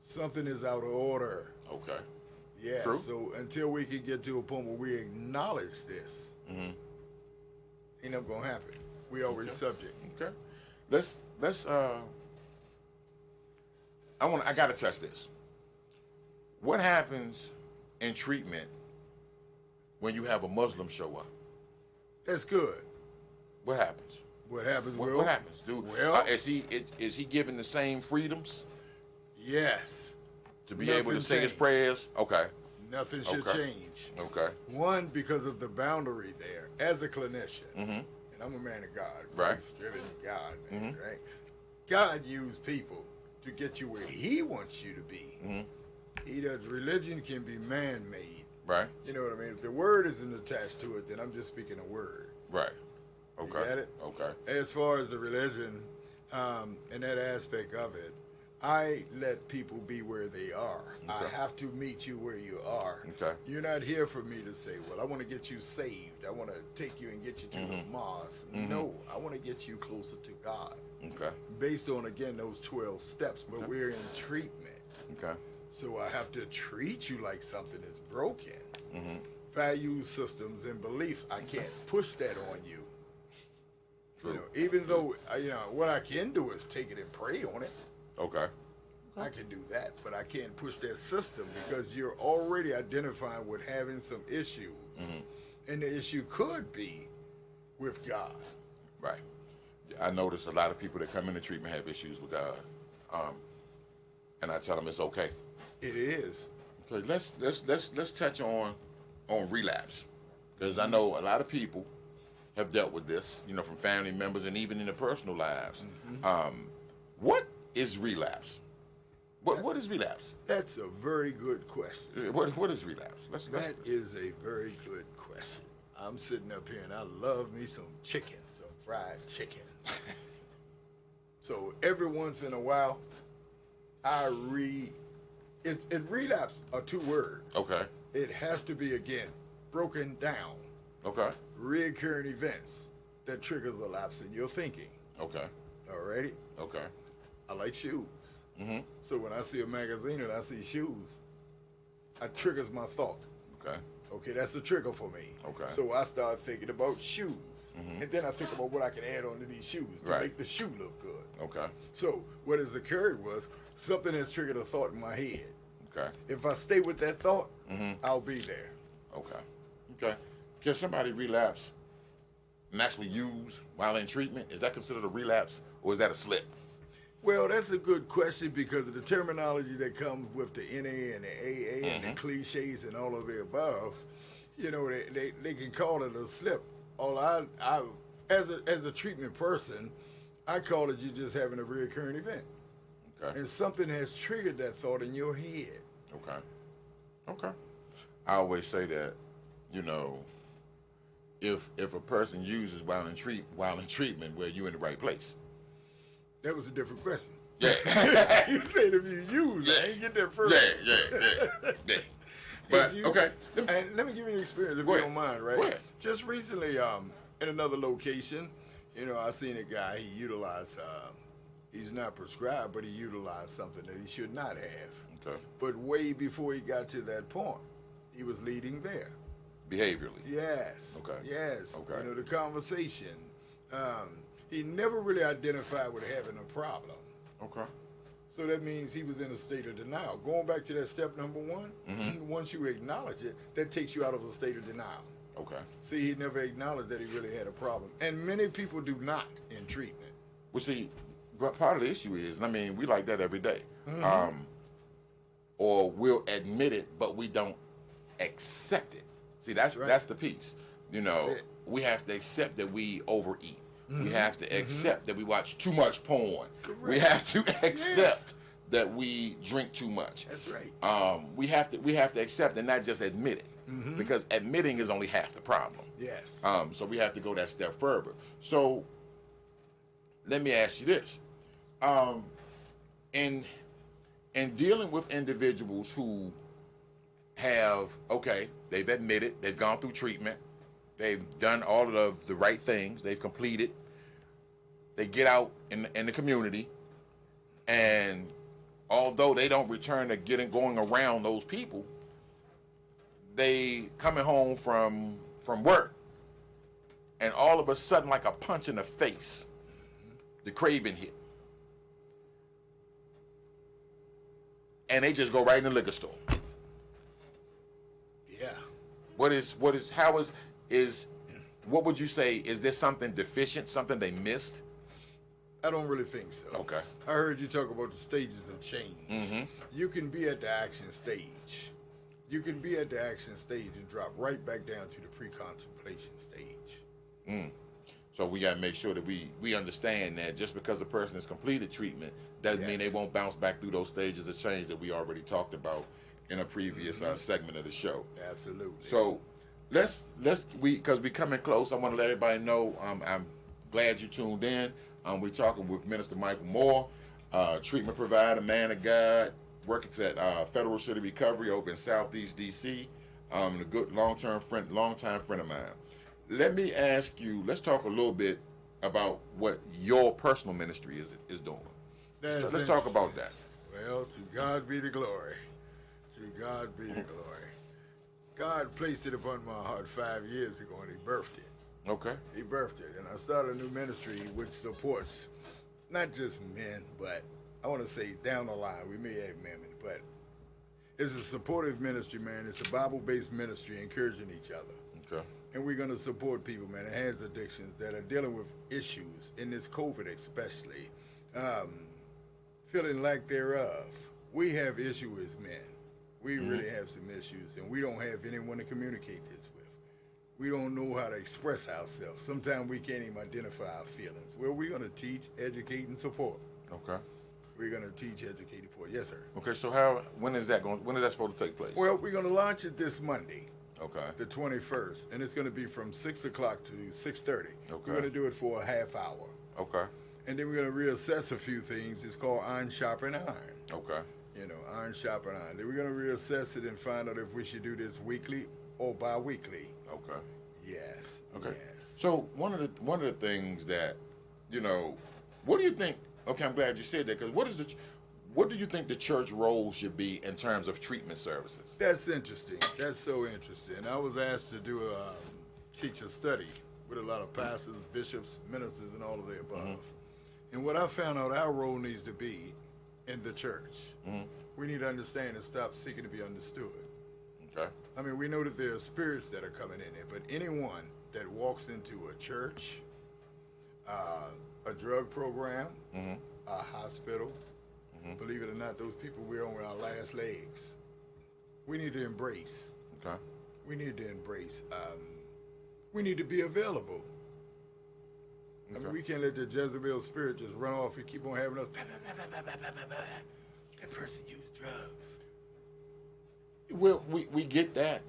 Something is out of order. Okay. Yeah, True. so until we can get to a point where we acknowledge this, ain't nothing gonna happen. We always subject. Okay. Let's I gotta touch this. What happens in treatment when you have a Muslim show up? That's good. What happens? What happens? What happens, dude? Well, Is he given the same freedoms yes. to be able to Nothing say his changed. prayers? Okay. Nothing should Okay. change. Okay. One, because of the boundary there. As a clinician, and I'm a man of God, Right. Christ-driven God, man, right? God used people to get you where He wants you to be. He does. Religion can be man-made. Right. You know what I mean? If the word isn't attached to it, then I'm just speaking a word. Right. Okay. got it? Okay. As far as the religion and that aspect of it, I let people be where they are. I Okay. have to meet you where you are. Okay. You're not here for me to say, well, I want to get you saved. I want to take you and get you to the mosque. No, I want to get you closer to God. Okay. Based on, again, those 12 steps. But we're in treatment. Okay. So I have to treat you like something is broken. Value systems and beliefs, I can't push that on you. True. You know, even though, what I can do is take it and pray on it. Okay. I can do that, but I can't push that system because you're already identifying with having some issues. And the issue could be with God. Right. I notice a lot of people that come into treatment have issues with God, and I tell them it's okay. It is. Okay, let's touch on relapse, because I know a lot of people have dealt with this, from family members and even in their personal lives. What is relapse? What is relapse? That's a very good question. What is relapse? That is a very good question. I'm sitting up here and I love me some chicken, some fried chicken. So every once in a while, relapse are 2 words. Okay. It has to be, again, broken down. Okay. Reoccurring events that triggers a lapse in your thinking. Okay. Alrighty? Okay. I like shoes. So when I see a magazine and I see shoes, it triggers my thought. Okay. Okay, that's a trigger for me. Okay. So I start thinking about shoes. And then I think about what I can add on to these shoes to Right. make the shoe look good. Okay. So what has occurred was something has triggered a thought in my head. Okay. If I stay with that thought, I'll be there. Okay. Okay. Can somebody relapse and actually use while in treatment? Is that considered a relapse, or is that a slip? Well, that's a good question because of the terminology that comes with the NA and the AA and the cliches and all of the above. They can call it a slip. As a treatment person, I call it you just having a recurring event. Okay. And something has triggered that thought in your head. Okay. Okay. I always say that, if a person uses while in treatment, well, you're in the right place. That was a different question. Yeah. You said if you use, I ain't get that first. Yeah. But okay. And let me give you an experience if Go you ahead. don't mind, right? Go ahead. Just recently, in another location, I seen a guy, he utilized, he's not prescribed, but he utilized something that he should not have. Okay. But way before he got to that point, he was leading there. Behaviorally. Yes. Okay. Yes. Okay. The conversation. He never really identified with having a problem. Okay. So that means he was in a state of denial. Going back to that step number 1, once you acknowledge it, that takes you out of a state of denial. Okay. See, he never acknowledged that he really had a problem. And many people do not in treatment. Well, see, part of the issue is, and I mean, we like that every day. Or we'll admit it, but we don't accept it. See, that's the piece. We have to accept that we overeat. We have to accept that we watch too much porn. Correct. We have to accept that we drink too much. That's right. We have to accept and not just admit it, because admitting is only half the problem. Yes. So we have to go that step further. So let me ask you this: in dealing with individuals who they've admitted, they've gone through treatment, they've done all of the right things, they've completed, they get out in the community, and although they don't return to going around those people, they coming home from work, and all of a sudden, like a punch in the face, the craving hit, and they just go right in the liquor store. Yeah. What would you say, is there something deficient, something they missed? I don't really think so. Okay. I heard you talk about the stages of change. You can be at the action stage. You can be at the action stage and drop right back down to the pre-contemplation stage. So we got to make sure that we understand that just because a person has completed treatment doesn't mean they won't bounce back through those stages of change that we already talked about in a previous segment of the show. Absolutely. So because we coming close, I want to let everybody know I'm glad you tuned in. We're talking with Minister Michael Moore, treatment provider, man of God, working at Federal City Recovery over in Southeast DC. A good long-time friend of mine. Let me ask you, let's talk a little bit about what your personal ministry is doing. Let's talk about that. Well, to God be the glory. To God be the glory. God placed it upon my heart 5 years ago, and he birthed it. Okay. He birthed it, and I started a new ministry which supports not just men, but I want to say down the line, we may have women, but It's a supportive ministry, man. It's a Bible-based ministry encouraging each other. Okay. And we're going to support people, man, that has addictions, that are dealing with issues, in this COVID especially, feeling lack thereof. We have issues as men. We really have some issues, and we don't have anyone to communicate this with. We don't know how to express ourselves. Sometimes we can't even identify our feelings. Well, we're going to teach, educate, and support. Okay. We're going to teach, educate, and support. Yes, sir. Okay. So when is that supposed to take place? Well, we're going to launch it this Monday. Okay. The 21st, and it's going to be from 6 o'clock to 6:30. Okay. We're going to do it for a half hour. Okay. And then we're going to reassess a few things. It's called iron sharpen iron. Okay. You know, iron sharpen iron. Then we're going to reassess it and find out if we should do this weekly or bi-weekly. Okay. Yes. Okay. Yes. So one of the things that, what do you think? Okay, I'm glad you said that, because what do you think the church role should be in terms of treatment services? That's interesting. That's so interesting. I was asked to do a teach a study with a lot of pastors, bishops, ministers, and all of the above. And what I found out our role needs to be in the church. We need to understand and stop seeking to be understood. Okay. I mean, we know that there are spirits that are coming in there, but anyone that walks into a church, a drug program, a hospital, believe it or not, those people, we're on our last legs. We need to embrace. Okay. We need to embrace. We need to be available. I mean, we can't let the Jezebel spirit just run off and keep on having us. That person used drugs. Well, we get that,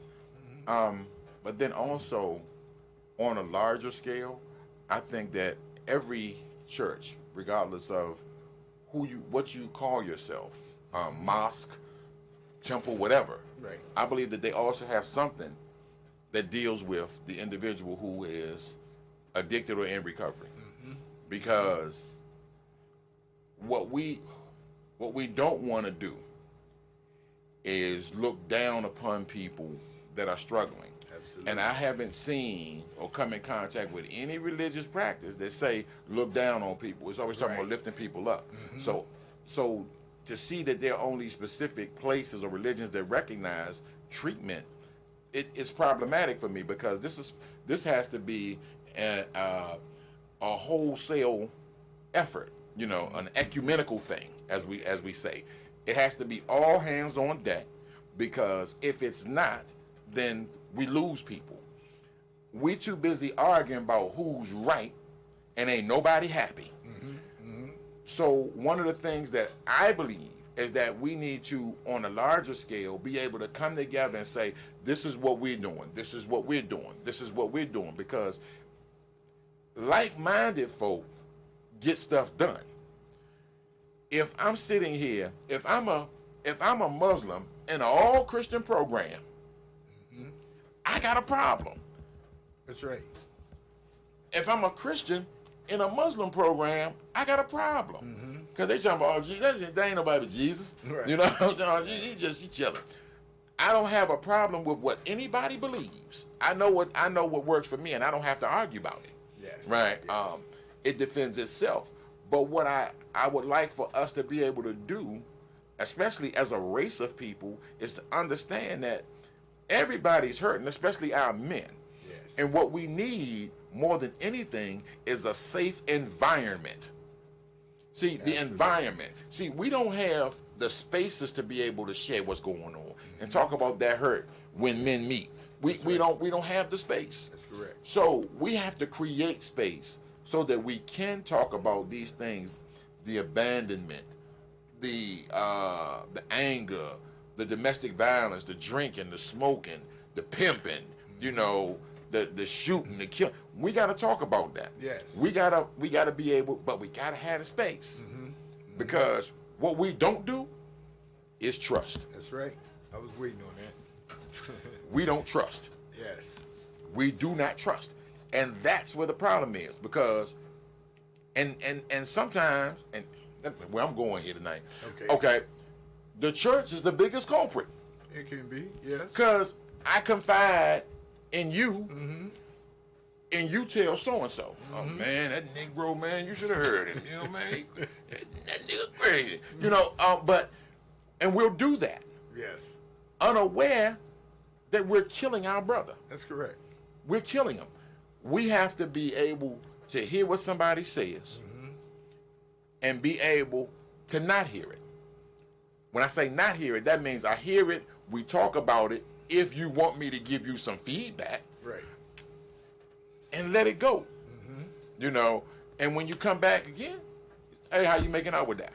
but then also on a larger scale, I think that every church, regardless of what you call yourself, mosque, temple, whatever, Right. I believe that they also have something that deals with the individual who is addicted or in recovery, because what we don't want to do is look down upon people that are struggling. Absolutely. And I haven't seen or come in contact with any religious practice that say look down on people. It's always talking about lifting people up. So to see that there are only specific places or religions that recognize treatment, it's problematic for me, because this has to be a wholesale effort, an ecumenical thing, as we say. It has to be all hands on deck, because if it's not, then we lose people. We too busy arguing about who's right, and ain't nobody happy. So one of the things that I believe is that we need to, on a larger scale, be able to come together and say, this is what we're doing, this is what we're doing, this is what we're doing, because like-minded folk get stuff done. If I'm sitting here, if I'm a Muslim in an all-Christian program, I got a problem. That's right. If I'm a Christian in a Muslim program, I got a problem. Because they talking about, oh, Jesus, there ain't nobody but Jesus. Right. You chilling. I don't have a problem with what anybody believes. I know what works for me, and I don't have to argue about it. Yes. Right? Yes. It defends itself. But what I would like for us to be able to do, especially as a race of people, is to understand that everybody's hurting, especially our men. Yes. And what we need more than anything is a safe environment. See, the environment. See, we don't have the spaces to be able to share what's going on and talk about that hurt when men meet. We don't have the space. That's correct. So we have to create space so that we can talk about these things: the abandonment, the anger, the domestic violence, the drinking, the smoking, the pimping, the shooting, the killing. We got to talk about that. Yes. We gotta be able, but we gotta have the space, because what we don't do is trust. That's right. I was waiting on that. We don't trust. Yes. We do not trust, and that's where the problem is. Because, and sometimes, and where I'm going here tonight. Okay. The church is the biggest culprit. It can be. Yes. Because I confide in you, and you tell so-and-so, oh man, that Negro, man, you should have heard him, man, that nigga crazy, and we'll do that. Yes. unaware that we're killing our brother. That's correct. We're killing him. We have to be able to hear what somebody says and be able to not hear it. When I say not hear it, that means I hear it, we talk about it, if you want me to give you some feedback. Right. And let it go. You know, and when you come back again, hey, how you making out with that?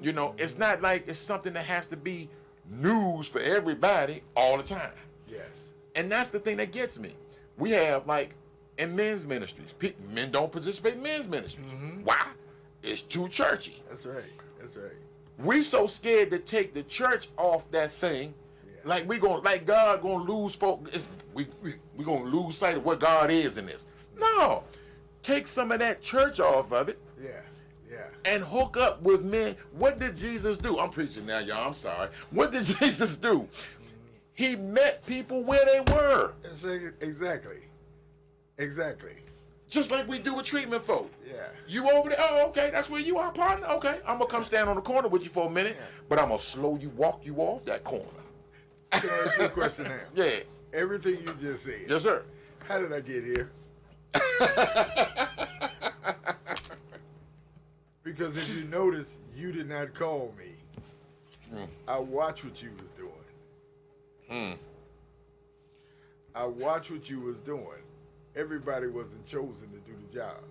You know, it's not like it's something that has to be news for everybody all the time. Yes. And that's the thing that gets me. We have, like, in men's ministries, men don't participate in men's ministries. Why? It's too churchy. That's right. That's right. We so scared to take the church off that thing, like God gonna lose folk. We gonna lose sight of what God is in this. No, take some of that church off of it. Yeah. And hook up with men. What did Jesus do? I'm preaching now, y'all. I'm sorry. What did Jesus do? He met people where they were. Exactly. Just like we do with treatment folk. Yeah. You over there? Oh, okay. That's where you are, partner. Okay. I'm going to come stand on the corner with you for a minute, but I'm going to slow you, walk you off that corner. Can I ask you a question now? Yeah. Everything you just said. Yes, sir. How did I get here? Because if you notice, you did not call me. I watched what you was doing. I watched what you was doing. Everybody wasn't chosen to do the job.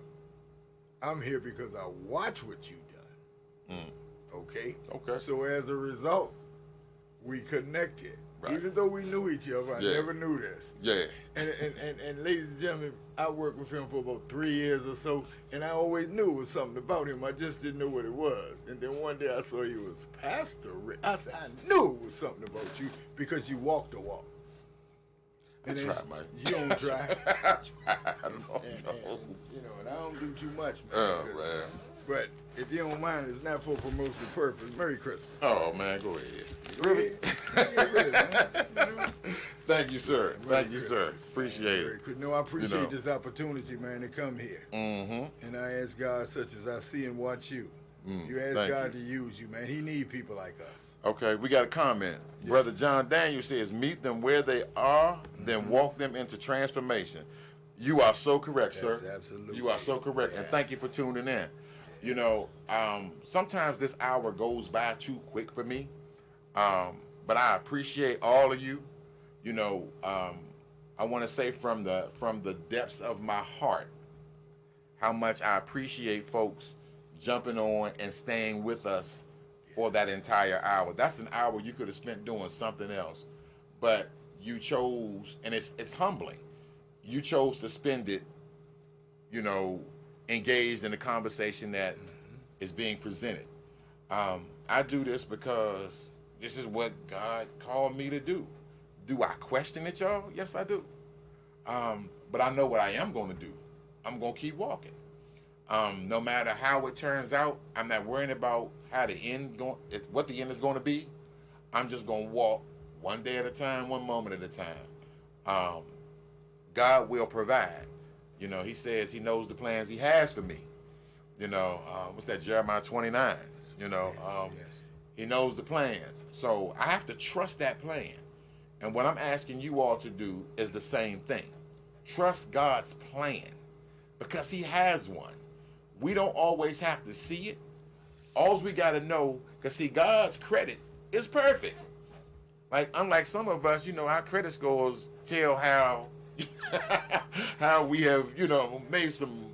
I'm here because I watch what you done. Okay? Okay. So as a result, we connected. Right. Even though we knew each other, I never knew this. Yeah. And ladies and gentlemen, I worked with him for about 3 years or so, and I always knew it was something about him. I just didn't know what it was. And then one day I saw he was Pastor Rick. I said, I knew it was something about you because you walked the walk. And That's right, man. You don't try. And, and I don't do too much, man. Oh, man. But if you don't mind, it's not for promotional purpose. Merry Christmas. Oh, man, go ahead. Really? Thank you, sir. Thank you, sir. Appreciate it. No, I appreciate this opportunity, man, to come here. And I ask God, such as I see and watch you. You ask God to use you, man. He need people like us. Okay, we got a comment. Brother John Daniel says, meet them where they are, then walk them into transformation. You are so correct, sir. Absolutely. You are so correct. And thank you for tuning in. You know, sometimes this hour goes by too quick for me. But I appreciate all of you. You know, I want to say from the depths of my heart how much I appreciate folks jumping on and staying with us for that entire hour. That's an hour you could have spent doing something else, but you chose, and it's humbling. You chose to spend it, you know, engaged in the conversation that is being presented. I do this because this is what God called me to do. Do I question it, y'all? Yes, I do. But I know what I am going to do. I'm going to keep walking. No matter how it turns out, I'm not worrying about how the what the end is going to be. I'm just going to walk one day at a time, one moment at a time. God will provide. You know, he says he knows the plans he has for me. You know, what's that, Jeremiah 29? You know, he knows the plans. So I have to trust that plan. And what I'm asking you all to do is the same thing. Trust God's plan because he has one. We don't always have to see it. All we got to know, because see, God's credit is perfect. Like, unlike some of us, you know, our credit scores tell how we have, you know, made some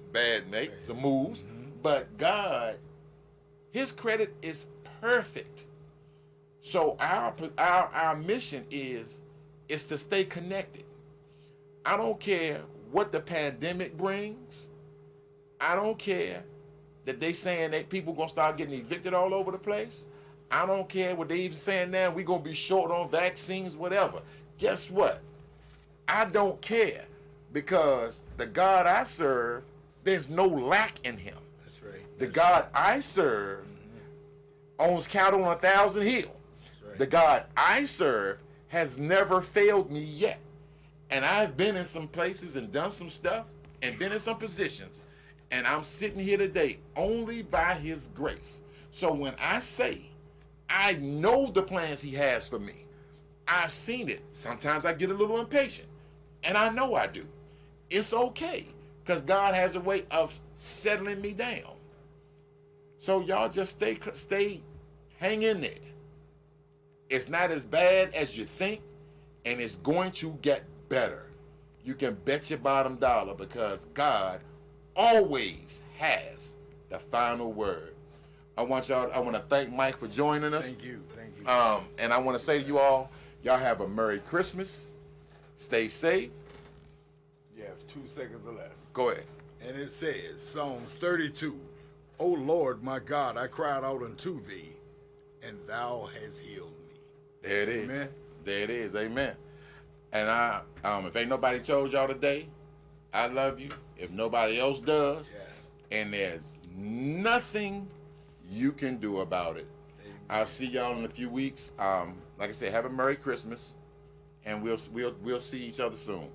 some moves. But God, his credit is perfect. So our mission is to stay connected. I don't care what the pandemic brings. I don't care that they saying that people gonna start getting evicted all over the place. I don't care what they even saying now. We gonna be short on vaccines, whatever. Guess what? I don't care because the God I serve, there's no lack in him. That's right. The God I serve owns cattle on 1,000 hills. Right. The God I serve has never failed me yet. And I've been in some places and done some stuff and been in some positions. And I'm sitting here today only by his grace. So when I say I know the plans he has for me, I've seen it. Sometimes I get a little impatient, and I know I do. It's okay, because God has a way of settling me down. So y'all just hang in there. It's not as bad as you think, and it's going to get better. You can bet your bottom dollar, because God always has the final word. I want to thank Mike for joining us. Thank you. And I want to say to you all, y'all have a Merry Christmas. Stay safe. You have 2 seconds or less. Go ahead. And it says, Psalms 32, O Lord, my God, I cried out unto thee, and thou hast healed me. There it is. Amen. There it is. Amen. And if ain't nobody told y'all today, I love you. If nobody else does, Yes. and there's nothing you can do about it. Amen. I'll see y'all in a few weeks. Like I said, have a Merry Christmas, and we'll see each other soon.